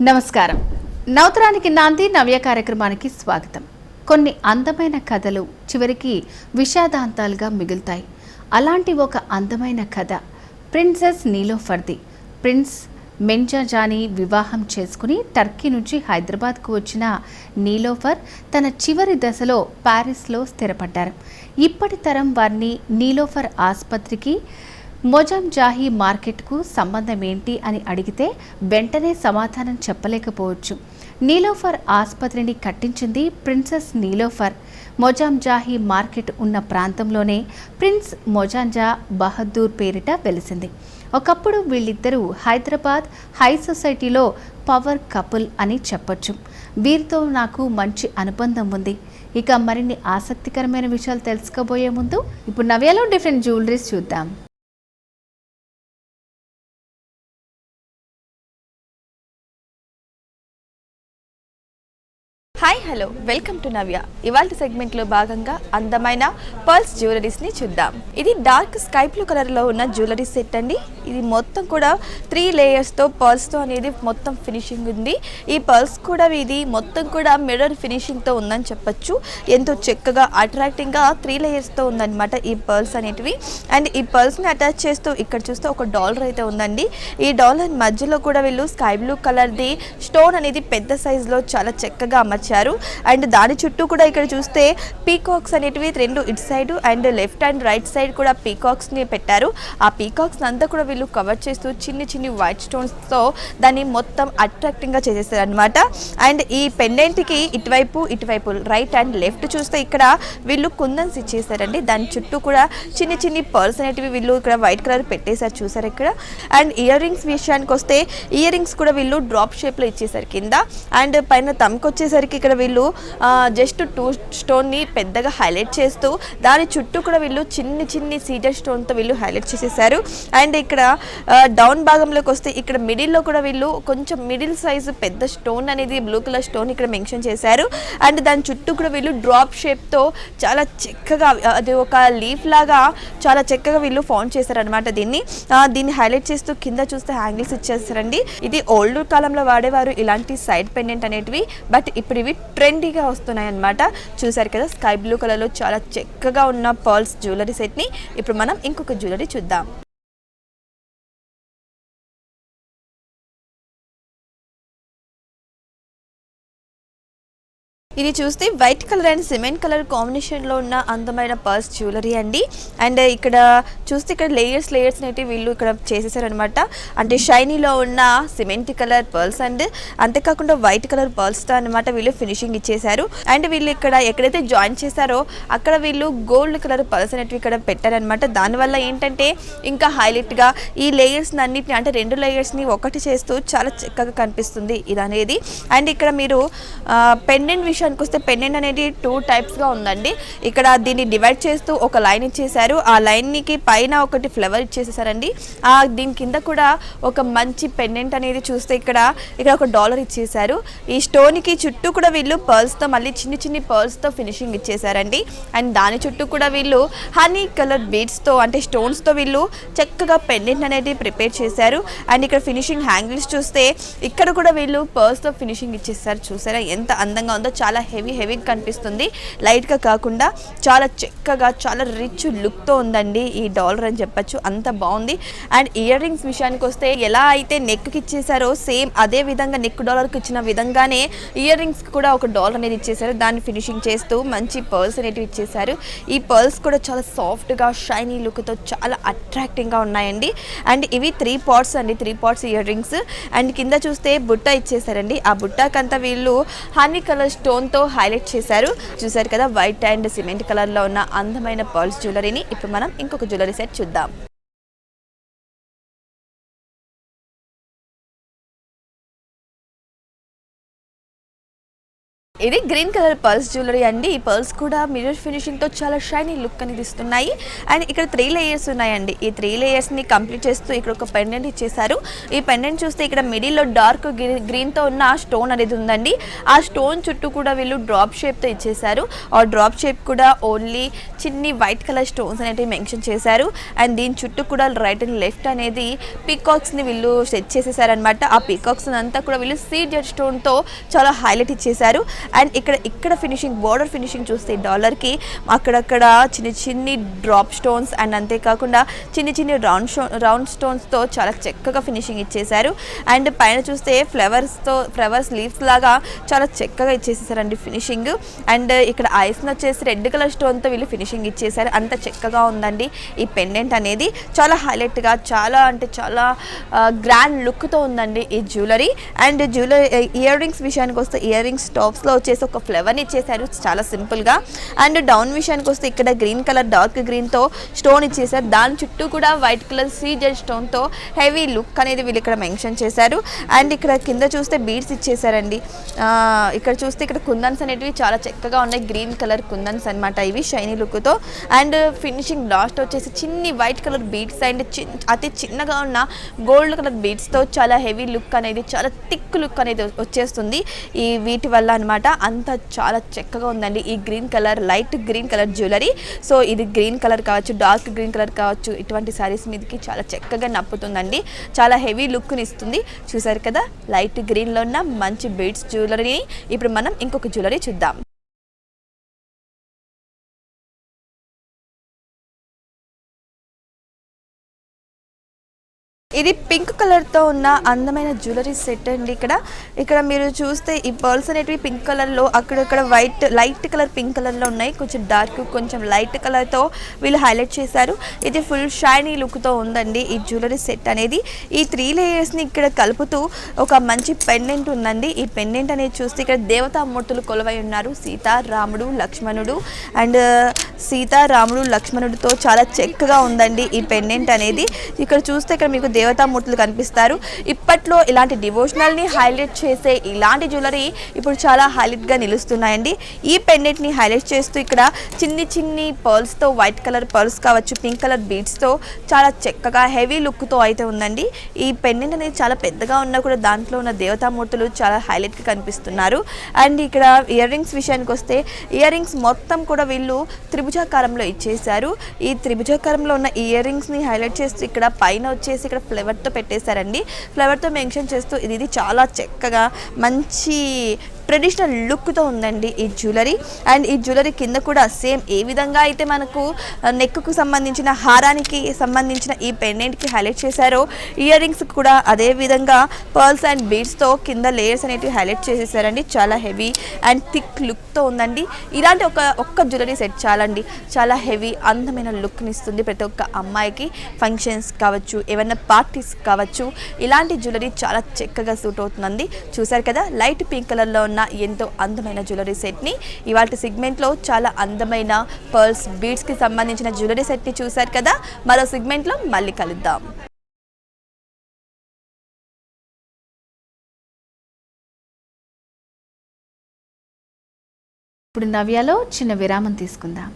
నమస్కారం. నవతరానికి నాంది నవ్య కార్యక్రమానికి స్వాగతం. కొన్ని అందమైన కథలు చివరికి విషాదాంతాలుగా మిగులుతాయి. అలాంటి ఒక అందమైన కథ ప్రిన్సెస్ నీలోఫర్ది. ప్రిన్స్ మెంజాజాని వివాహం చేసుకుని టర్కీ నుంచి హైదరాబాద్కు వచ్చిన నీలోఫర్ తన చివరి దశలో ప్యారిస్లో స్థిరపడ్డారు. ఇప్పటి తరం వారిని నీలోఫర్ ఆసుపత్రికి మొజాంజాహీ మార్కెట్కు సంబంధం ఏంటి అని అడిగితే వెంటనే సమాధానం చెప్పలేకపోవచ్చు. నీలోఫర్ ఆసుపత్రిని కట్టించింది ప్రిన్సెస్ నీలోఫర్. మొజాంజాహీ మార్కెట్ ఉన్న ప్రాంతంలోనే ప్రిన్స్ మొజాంజా బహదూర్ పేరిట వెలిసింది. ఒకప్పుడు వీళ్ళిద్దరూ హైదరాబాద్ హై సొసైటీలో పవర్ కపుల్ అని చెప్పొచ్చు. వీరితో నాకు మంచి అనుబంధం ఉంది. ఇక మరిన్ని ఆసక్తికరమైన విషయాలు తెలుసుకోబోయే ముందు ఇప్పుడు నవ్యలో డిఫరెంట్ జ్యువెలరీస్ చూద్దాం. హాయ్ హలో వెల్కమ్ టు నవ్య. ఇవాళ సెగ్మెంట్లో భాగంగా అందమైన పర్ల్స్ జ్యువెలరీస్ని చూద్దాం. ఇది డార్క్ స్కై బ్లూ కలర్లో ఉన్న జ్యువెలరీ సెట్ అండి. ఇది మొత్తం కూడా 3 లేయర్స్తో పర్ల్స్తో అనేది మొత్తం ఫినిషింగ్ ఉంది. ఈ పర్ల్స్ కూడా ఇది మొత్తం కూడా మిర్రర్ ఫినిషింగ్తో ఉందని చెప్పొచ్చు. ఎంతో చక్కగా అట్రాక్టింగ్గా 3 లేయర్స్తో ఉందన్నమాట ఈ పర్ల్స్ అనేటివి. అండ్ ఈ పర్ల్స్ని అటాచ్ చేస్తూ ఇక్కడ చూస్తే ఒక డాలర్ అయితే ఉందండి. ఈ డాలర్ మధ్యలో కూడా వీళ్ళు స్కై బ్లూ కలర్ది స్టోన్ అనేది పెద్ద సైజులో చాలా చక్కగా అమర్చారు. అండ్ దాని చుట్టూ కూడా ఇక్కడ చూస్తే పీకాక్స్ అనేటివి 2 ఇటు side and left and right side కూడా పీకాక్స్ ని పెట్టారు. ఆ పీకాక్స్ అంతా కూడా వీళ్ళు కవర్ చేస్తూ చిన్ని వైట్ స్టోన్స్ తో దాన్ని మొత్తం అట్రాక్టింగ్ గా చేసేస్తారు అనమాట. అండ్ ఈ పెండెంట్ కి ఇటువైపు రైట్ అండ్ లెఫ్ట్ చూస్తే ఇక్కడ వీళ్ళు కుందన్స్ ఇచ్చేసారండి. దాని చుట్టూ కూడా చిన్ని పర్ల్స్ అనేటివి వీళ్ళు ఇక్కడ వైట్ కలర్ పెట్టేశారు చూసారు ఇక్కడ. అండ్ ఇయర్ రింగ్స్ విషయానికి వస్తే ఇయర్ రింగ్స్ కూడా వీళ్ళు డ్రాప్ షేప్ లో ఇచ్చేసారు కింద. అండ్ పైన తమకు వచ్చేసరికి ఇక్కడ వీళ్ళు జస్ట్ 2 స్టోన్ని పెద్దగా హైలైట్ చేస్తూ దాని చుట్టూ కూడా వీళ్ళు చిన్ని సీడర్ స్టోన్తో వీళ్ళు హైలైట్ చేసేసారు. అండ్ ఇక్కడ డౌన్ భాగంలోకి వస్తే ఇక్కడ మిడిల్లో కూడా వీళ్ళు కొంచెం మిడిల్ సైజు పెద్ద స్టోన్ అనేది బ్లూ కలర్ స్టోన్ ఇక్కడ మెన్షన్ చేశారు. అండ్ దాని చుట్టూ కూడా వీళ్ళు డ్రాప్ షేప్తో చాలా చక్కగా అది ఒక లీఫ్ లాగా చాలా చక్కగా వీళ్ళు ఫౌండ్ చేశారనమాట. దీన్ని హైలైట్ చేస్తూ కింద చూస్తే హ్యాంగిల్స్ ఇచ్చేస్తారండి. ఇది ఓల్డ్ కాలంలో వాడేవారు ఇలాంటి సైడ్ పెండెంట్ అనేటివి. బట్ ఇప్పుడు ఇవి ట్రెండీగా వస్తున్నాయి అన్నమాట. చూసారు కదా స్కై బ్లూ కలర్లో చాలా చక్కగా ఉన్న పర్ల్స్ జ్యువెలరీ సెట్ని. ఇప్పుడు మనం ఇంకొక జ్యువెలరీ చూద్దాం. ఇది చూస్తే white colour and cement colour కాంబినేషన్లో ఉన్న అందమైన పర్ల్స్ జ్యువెలరీ అండి. అండ్ ఇక్కడ చూస్తే ఇక్కడ లేయర్స్ అయితే వీళ్ళు ఇక్కడ చేసేసారనమాట. అంటే షైనీలో ఉన్న సిమెంట్ కలర్ పర్ల్స్ అండ్ అంతేకాకుండా వైట్ కలర్ పర్ల్స్తో అనమాట వీళ్ళు ఫినిషింగ్ ఇచ్చేసారు. అండ్ వీళ్ళు ఇక్కడ ఎక్కడైతే జాయిన్ చేశారో అక్కడ వీళ్ళు గోల్డ్ కలర్ పర్ల్స్ అనేటివి ఇక్కడ పెట్టారనమాట. దానివల్ల ఏంటంటే ఇంకా హైలైట్గా ఈ లేయర్స్ అన్నిటిని అంటే 2 లేయర్స్ని ఒకటి చేస్తూ చాలా చక్కగా కనిపిస్తుంది ఇది అనేది. అండ్ ఇక్కడ మీరు పెండెంట్ విషయం వస్తే పెండెంట్ అనేది 2 టైప్స్గా ఉందండి. ఇక్కడ దీన్ని డివైడ్ చేస్తూ ఒక లైన్ ఇచ్చేసారు. ఆ లైన్కి పైన ఒకటి ఫ్లవర్ ఇచ్చేసేసారండి. దీని కింద కూడా ఒక మంచి పెండెంట్ అనేది చూస్తే ఇక్కడ ఒక డాలర్ ఇచ్చేసారు. ఈ స్టోన్కి చుట్టూ కూడా వీళ్ళు పర్ల్స్తో మళ్ళీ చిన్ని పర్ల్స్తో ఫినిషింగ్ ఇచ్చేసారండి. అండ్ దాని చుట్టూ కూడా వీళ్ళు హనీ కలర్ బీడ్స్తో అంటే స్టోన్స్తో వీళ్ళు చక్కగా పెండెంట్ అనేది ప్రిపేర్ చేశారు. అండ్ ఇక్కడ ఫినిషింగ్ హ్యాంగిల్స్ చూస్తే ఇక్కడ కూడా వీళ్ళు పర్ల్స్తో ఫినిషింగ్ ఇచ్చేసారు. చూసారా ఎంత అందంగా ఉందో. చాలా హెవీగా కనిపిస్తుంది. లైట్గా కాకుండా చాలా చక్కగా చాలా రిచ్ లుక్తో ఉందండి ఈ డాలర్ అని చెప్పచ్చు. అంత బాగుంది. అండ్ ఇయర్ రింగ్స్ విషయానికి వస్తే ఎలా అయితే నెక్కి ఇచ్చేసారో సేమ్ అదే విధంగా నెక్ డాలర్కి ఇచ్చిన విధంగానే ఇయర్ రింగ్స్కి కూడా ఒక డాలర్ అనేది ఇచ్చేసారు. దాన్ని ఫినిషింగ్ చేస్తూ మంచి పర్ల్స్ అనేటివి ఇచ్చేసారు. ఈ పర్ల్స్ కూడా చాలా సాఫ్ట్గా షైనీ లుక్తో చాలా అట్రాక్టింగ్గా ఉన్నాయండి. అండ్ ఇవి 3 పార్ట్స్ అండి. 3 పార్ట్స్ ఇయర్ రింగ్స్. అండ్ కింద చూస్తే బుట్ట ఇచ్చేసారండి. ఆ బుట్టకంతా వీళ్ళు హనీ కలర్ స్టోన్తో హైలైట్ చేశారు. చూసారు కదా వైట్ అండ్ సిమెంట్ కలర్లో ఉన్న అందమైన పర్ల్స్ జ్యువెలరీని. ఇప్పుడు మనం ఇంకొక జ్యువెలరీ సెట్ చూద్దాం. ఇది గ్రీన్ కలర్ పర్ల్స్ జ్యువెలరీ అండి. ఈ పర్ల్స్ కూడా మిర్రర్ ఫినిషింగ్తో చాలా షైనీ లుక్ అనేది ఇస్తున్నాయి. అండ్ ఇక్కడ 3 లేయర్స్ ఉన్నాయండి. ఈ 3 లేయర్స్ని కంప్లీట్ చేస్తూ ఇక్కడ ఒక పెండెంట్ ఇచ్చేసారు. ఈ పెండెంట్ చూస్తే ఇక్కడ మిడిల్లో డార్క్ గ్రీన్తో ఉన్న స్టోన్ అనేది ఉందండి. ఆ స్టోన్ చుట్టూ కూడా వీళ్ళు డ్రాప్ షేప్తో ఇచ్చేసారు. ఆ డ్రాప్ షేప్ కూడా ఓన్లీ చిన్ని వైట్ కలర్ స్టోన్స్ అనేవి మెన్షన్ చేశారు. అండ్ దీని చుట్టూ కూడా రైట్ అండ్ లెఫ్ట్ అనేది పీకాక్స్ని వీళ్ళు సెట్ చేసేసారనమాట. ఆ పీకాక్స్ అంతా కూడా వీళ్ళు సీజెడ్ స్టోన్తో చాలా హైలైట్ ఇచ్చేసారు. అండ్ ఇక్కడ ఫినిషింగ్ బోర్డర్ ఫినిషింగ్ చూస్తే డాలర్కి అక్కడక్కడ చిన్ని డ్రాప్ స్టోన్స్ అండ్ అంతేకాకుండా చిన్ని రౌండ్ స్టోన్స్తో చాలా చక్కగా ఫినిషింగ్ ఇచ్చేసారు. అండ్ పైన చూస్తే ఫ్లవర్స్ లీవ్స్ లాగా చాలా చక్కగా ఇచ్చేసేసారండి ఫినిషింగ్. అండ్ ఇక్కడ ఐస్ని వచ్చేసి రెడ్ కలర్ స్టోన్తో వీళ్ళు ఫినిషింగ్ ఇచ్చేసారు. అంత చక్కగా ఉందండి ఈ పెండెంట్ అనేది. చాలా హైలైట్గా చాలా గ్రాండ్ లుక్తో ఉందండి ఈ జ్యువెలరీ. అండ్ ఇయర్ రింగ్స్ విషయానికి వస్తే ఇయర్ రింగ్స్ టాప్స్లో వచ్చేసి ఒక ఫ్లవర్ని ఇచ్చేసారు చాలా సింపుల్గా. అండ్ డౌన్ విషయానికి వస్తే ఇక్కడ గ్రీన్ కలర్ డార్క్ గ్రీన్తో స్టోన్ ఇచ్చేసారు. దాని చుట్టూ కూడా వైట్ కలర్ సీజెడ్ స్టోన్తో హెవీ లుక్ అనేది వీళ్ళు ఇక్కడ మెన్షన్ చేశారు. అండ్ ఇక్కడ కింద చూస్తే బీడ్స్ ఇచ్చేసారండి. ఇక్కడ చూస్తే ఇక్కడ కుందన్స్ అనేటివి చాలా చక్కగా ఉన్నాయి. గ్రీన్ కలర్ కుందన్స్ అనమాట ఇవి షైనీ లుక్తో. అండ్ ఫినిషింగ్ లాస్ట్ వచ్చేసి చిన్ని వైట్ కలర్ బీడ్స్ అండ్ అతి చిన్నగా ఉన్న గోల్డ్ కలర్ బీడ్స్తో చాలా హెవీ లుక్ అనేది చాలా థిక్ లుక్ అనేది వచ్చేస్తుంది ఈ వీటి వల్ల అనమాట. అంతా చాలా చక్కగా ఉందండి ఈ green colour light green colour jewellery. So ఇది గ్రీన్ కలర్ కావచ్చు డార్క్ గ్రీన్ కలర్ కావచ్చు ఇటువంటి శారీస్ మీదకి చాలా చక్కగా నప్పుతుందండి. చాలా హెవీ లుక్ని ఇస్తుంది. చూసారు కదా లైట్ గ్రీన్లో ఉన్న మంచి బీడ్స్ జ్యువెలరీని. ఇప్పుడు మనం ఇంకొక జ్యువెలరీ చూద్దాం. ఇది పింక్ కలర్తో ఉన్న అందమైన జ్యువెలరీ సెట్ అండి. ఇక్కడ మీరు చూస్తే ఈ పర్ల్స్ అనేటివి పింక్ కలర్లో అక్కడక్కడ లైట్ కలర్ పింక్ కలర్లో ఉన్నాయి. కొంచెం డార్క్ కొంచెం లైట్ కలర్తో వీళ్ళు హైలైట్ చేశారు. ఇది ఫుల్ షైనీ లుక్తో ఉందండి ఈ జ్యువెలరీ సెట్ అనేది. ఈ 3 లేయర్స్ని ఇక్కడ కలుపుతూ ఒక మంచి పెండెంట్ ఉందండి. ఈ పెండెంట్ అనేది చూస్తే ఇక్కడ దేవతామూర్తులు కొలువై ఉన్నారు. సీతారాముడు లక్ష్మణుడితో చాలా చక్కగా ఉందండి ఈ పెండెంట్ అనేది. ఇక్కడ చూస్తే ఇక్కడ మీకు దేవతామూర్తులు కనిపిస్తారు. ఇప్పట్లో ఇలాంటి డివోషనల్ని హైలైట్ చేసే ఇలాంటి జ్యువెలరీ ఇప్పుడు చాలా హైలైట్గా నిలుస్తున్నాయండి. ఈ పెండెంట్ని హైలైట్ చేస్తూ ఇక్కడ చిన్ని పర్ల్స్తో వైట్ కలర్ పర్ల్స్ కావచ్చు పింక్ కలర్ బీడ్స్తో చాలా చక్కగా హెవీ లుక్తో అయితే ఉందండి. ఈ పెండెంట్ అనేది చాలా పెద్దగా ఉన్నా కూడా దాంట్లో ఉన్న దేవతామూర్తులు చాలా హైలైట్గా కనిపిస్తున్నారు. అండ్ ఇక్కడ ఇయర్ రింగ్స్ విషయానికి వస్తే ఇయర్ రింగ్స్ మొత్తం కూడా వీళ్ళు త్రిభుజాకారంలో ఇచ్చేసారు. ఈ త్రిభుజాకారంలో ఉన్న ఇయర్ రింగ్స్ని హైలైట్ చేస్తూ ఇక్కడ పైన వచ్చేసి ఇక్కడ ఫ్లవర్తో పెట్టేశారండి. ఫ్లవర్తో మెన్షన్ చేస్తూ ఇది చాలా చక్కగా మంచి ట్రెడిషనల్ లుక్తో ఉందండి ఈ జ్యువెలరీ. అండ్ ఈ జ్యువెలరీ కింద కూడా సేమ్ ఏ విధంగా అయితే మనకు నెక్కు సంబంధించిన హారానికి సంబంధించిన ఈ పెండెంట్కి హైలైట్ చేశారో ఇయర్ రింగ్స్ కూడా అదే విధంగా పర్ల్స్ అండ్ బీడ్స్తో కింద లేయర్స్ అనేటివి హైలైట్ చేసేసారండి. చాలా హెవీ అండ్ థిక్ లుక్తో ఉందండి. ఇలాంటి ఒక్క జ్యువెలరీ సెట్ చాలండి. చాలా హెవీ అందమైన లుక్ని ఇస్తుంది ప్రతి ఒక్క అమ్మాయికి. ఫంక్షన్స్ కావచ్చు ఏమైనా పార్టీస్ కావచ్చు ఇలాంటి జ్యువెలరీ చాలా చక్కగా సూట్ అవుతుందండి. చూసారు కదా లైట్ పింక్ కలర్లో ఎంతో అందమైన జ్యువెలరీ సెట్ని. ఇవాళ సెగ్మెంట్లో చాలా అందమైన పర్ల్స్ బీడ్స్కి సంబంధించిన జ్యువెలరీ సెట్ని చూశారు కదా. మరో సెగ్మెంట్లో మళ్ళీ కలుద్దాం. ఇప్పుడు నవ్యాలో చిన్న విరామం తీసుకుందాం.